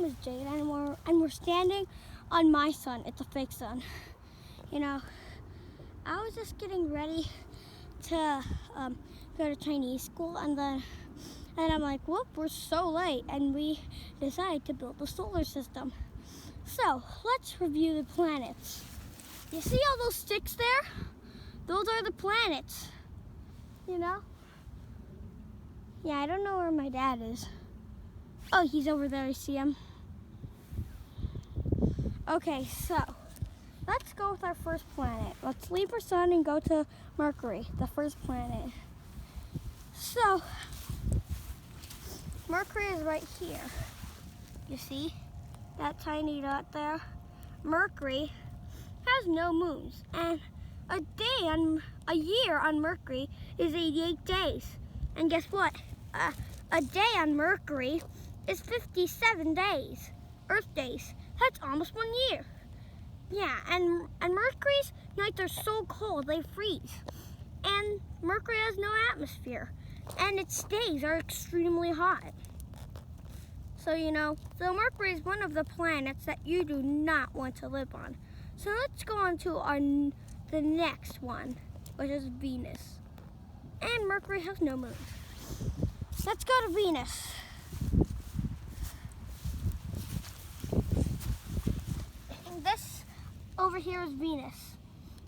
is Jayden, and we're standing on my sun. It's a fake sun. You know, I was just getting ready to go to Chinese school, and I'm like, whoop, we're so late, and we decided to build the solar system. So let's review the planets. You see all those sticks there? Those are the planets. You know? Yeah, I don't know where my dad is. Oh, he's over there. I see him. Okay, so let's go with our first planet. Let's leave our sun and go to Mercury, the first planet. So, Mercury is right here. You see that tiny dot there? Mercury has no moons, and a year on Mercury is 88 days. And guess what? A day on Mercury is 57 days, Earth days. That's almost 1 year. Yeah, and Mercury's nights are so cold they freeze. And Mercury has no atmosphere, and its days are extremely hot. So so Mercury is one of the planets that you do not want to live on. So let's go on to the next one, which is Venus. And Mercury has no moons. Let's go to Venus. And this over here is Venus.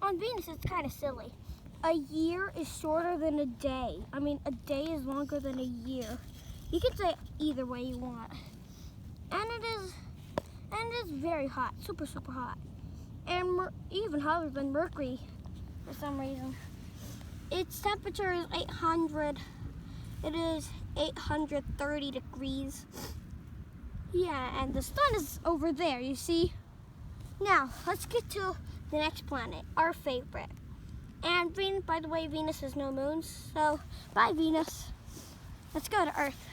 On Venus, it's kind of silly. A year is shorter than a day. I mean, a day is longer than a year. You can say either way you want. And it is very hot, super, super hot. And even hotter than Mercury for some reason. Its temperature is 800. It is 830 degrees. Yeah, and the sun is over there, you see? Now, let's get to the next planet, our favorite. And by the way, Venus has no moons, so bye Venus. Let's go to Earth.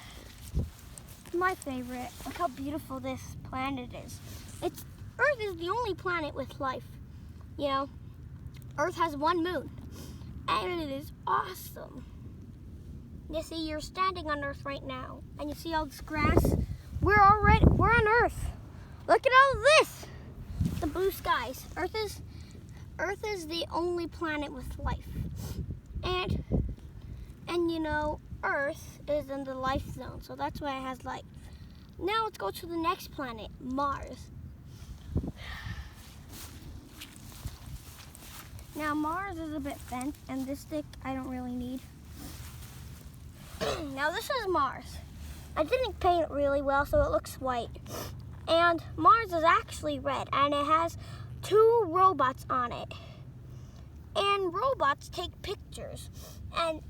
My favorite. Look how beautiful this planet is. Earth is the only planet with life. You know, Earth has one moon, and it is awesome. You see, you're standing on Earth right now, and you see all this grass. We're on Earth. Look at all this. The blue skies. Earth is the only planet with life, and Earth is in the life zone, so that's why it has life. Now let's go to the next planet, Mars. Now Mars is a bit bent, and this stick I don't really need. Now this is Mars. I didn't paint it really well, so it looks white. And Mars is actually red, and it has 2 robots on it. And robots take pictures and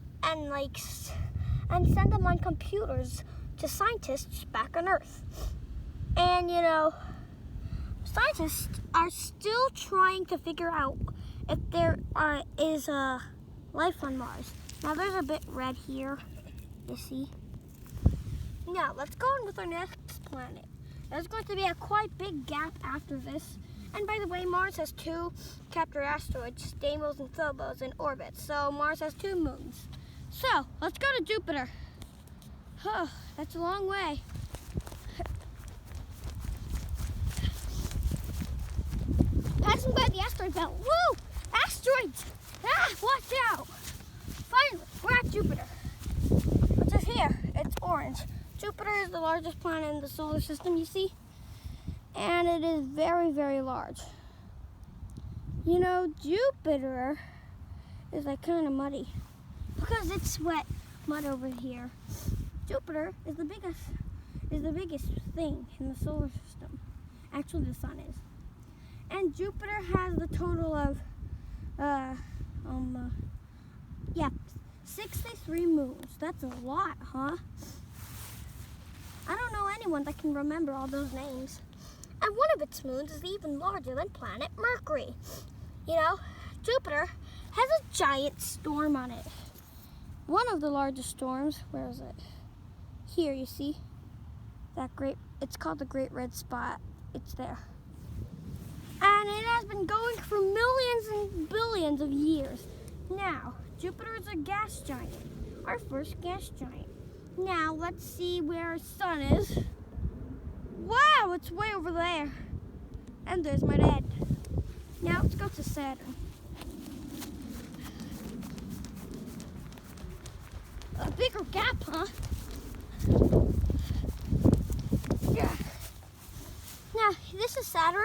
send them on computers to scientists back on Earth. And scientists are still trying to figure out if there is life on Mars. Now there's a bit red here, you see. Now let's go on with our next planet. There's going to be a quite big gap after this. And by the way, Mars has 2 captured asteroids, Deimos and Phobos, in orbit. So Mars has 2 moons. So let's go to Jupiter. Oh, that's a long way. Passing by the asteroid belt. Woo! Asteroids! Ah, watch out! Finally, we're at Jupiter. Which is here. It's orange. Jupiter is the largest planet in the solar system, you see? And it is very, very large. Jupiter is like kind of muddy because it's wet mud over here. Jupiter is the biggest thing in the solar system. Actually, the sun is. And Jupiter has the total of 63 moons. That's a lot, huh? I don't know anyone that can remember all those names. And one of its moons is even larger than planet Mercury. Jupiter has a giant storm on it. One of the largest storms, where is it? Here, you see? It's called the Great Red Spot. It's there. And it has been going for millions and billions of years. Now, Jupiter is a gas giant, our first gas giant. Now, let's see where our sun is. Wow, it's way over there. And there's my dad. Now let's go to Saturn. A bigger gap, huh? Yeah. Now, this is Saturn.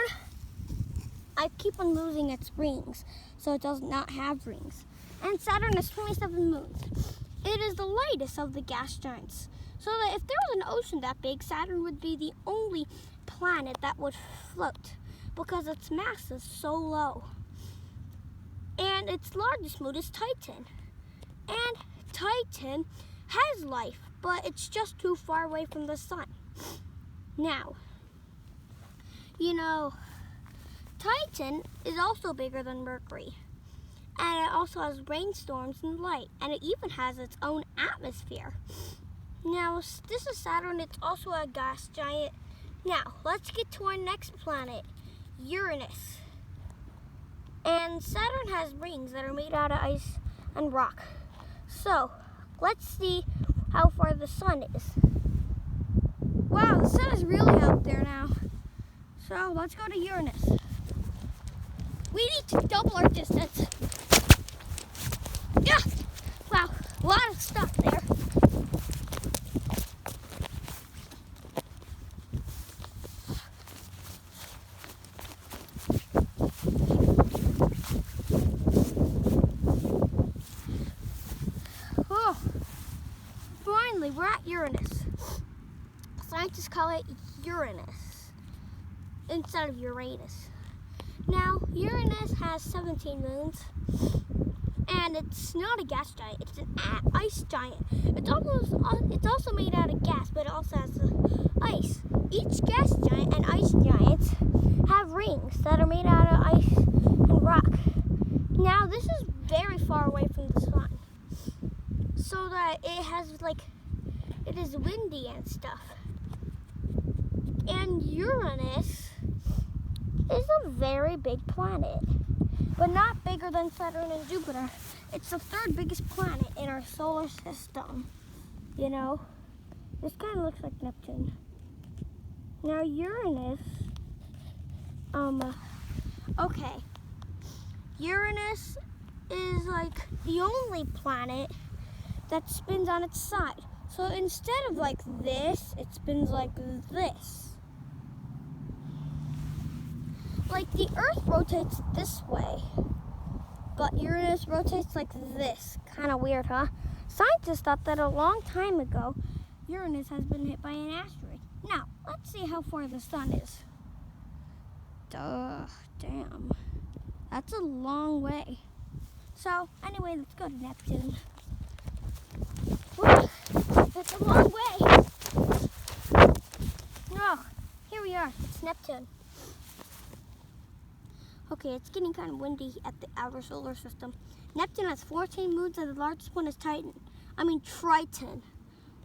I keep on losing its rings, so it does not have rings. And Saturn has 27 moons. It is the lightest of the gas giants. So that if there was an ocean that big, Saturn would be the only planet that would float because its mass is so low. And its largest moon is Titan. And Titan has life, but it's just too far away from the sun. Now, you know, Titan is also bigger than Mercury. And it also has rainstorms and light. And it even has its own atmosphere. Now, this is Saturn. It's also a gas giant. Now, let's get to our next planet, Uranus. And Saturn has rings that are made out of ice and rock. So, let's see how far the sun is. Wow, the sun is really out there now. So, let's go to Uranus. We need to double our distance. Yeah! Wow, a lot of stuff there. Oh, finally, we're at Uranus. Scientists call it Uranus instead of Uranus. Now, Uranus has 17 moons, and it's not a gas giant, it's an ice giant. It's also made out of gas, but it also has ice. Each gas giant and ice giants have rings that are made out of ice and rock. Now, this is very far away from the sun, so that it is windy and stuff. And Uranus is a very big planet, but not bigger than Saturn and Jupiter. It's the third biggest planet in our solar system. You know, this kind of looks like Neptune. Now Uranus, okay. Uranus is like the only planet that spins on its side. So instead of like this, it spins like this. Like the Earth rotates this way, but Uranus rotates like this. Kind of weird, huh? Scientists thought that a long time ago, Uranus has been hit by an asteroid. Now, let's see how far the sun is. Damn. That's a long way. So, anyway, let's go to Neptune. Whew, that's a long way. Oh, here we are. It's Neptune. Okay, it's getting kind of windy at the outer solar system. Neptune has 14 moons, and the largest one is Triton.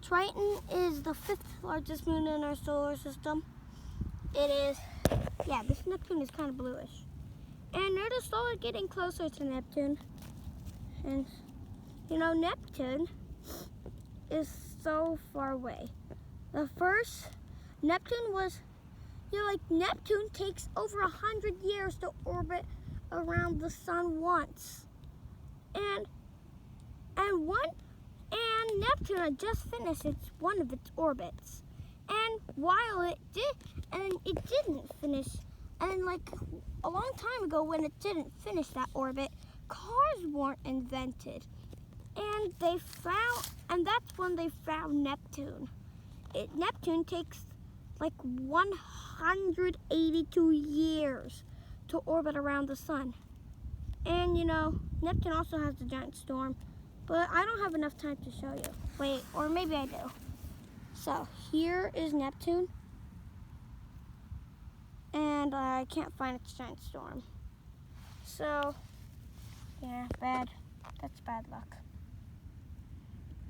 Triton is the 5th largest moon in our solar system. It is, yeah, this Neptune is kind of bluish. And notice slowly getting closer to Neptune. And, you know, Neptune is so far away. The first Neptune was, Neptune takes over 100 years to orbit around the sun once. And Neptune had just finished one of its orbits. And while it didn't finish, and like a long time ago when it didn't finish that orbit, cars weren't invented. And that's when they found Neptune. Neptune takes like 182 years to orbit around the sun. And Neptune also has the giant storm, but I don't have enough time to show you. Wait, or maybe I do. So here is Neptune, and I can't find its giant storm. So, yeah, that's bad luck.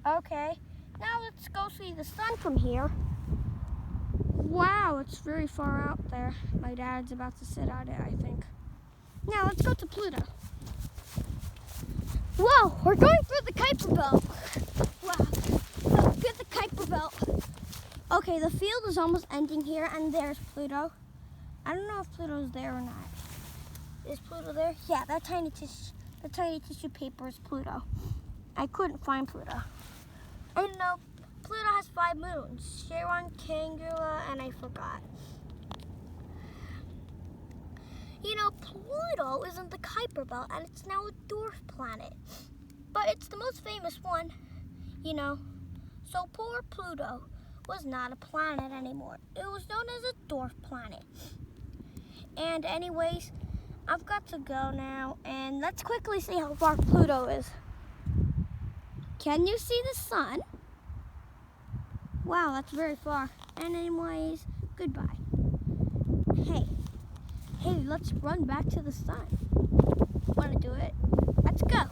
Okay, now let's go see the sun from here. Wow, it's very far out there. My dad's about to sit on it, I think. Now let's go to Pluto. Whoa, we're going through the Kuiper Belt. Wow, look at the Kuiper Belt. Okay, the field is almost ending here, and there's Pluto. I don't know if Pluto's there or not. Is Pluto there? Yeah, the tiny tissue paper is Pluto. I couldn't find Pluto. And Pluto has 5 moons. Charon, Cangula, and I forgot. Pluto is in the Kuiper Belt, and it's now a dwarf planet. But it's the most famous one, So poor Pluto was not a planet anymore. It was known as a dwarf planet. And anyways, I've got to go now, and let's quickly see how far Pluto is. Can you see the sun? Wow, that's very far. And anyways, goodbye. Hey, let's run back to the sun. Want to do it? Let's go.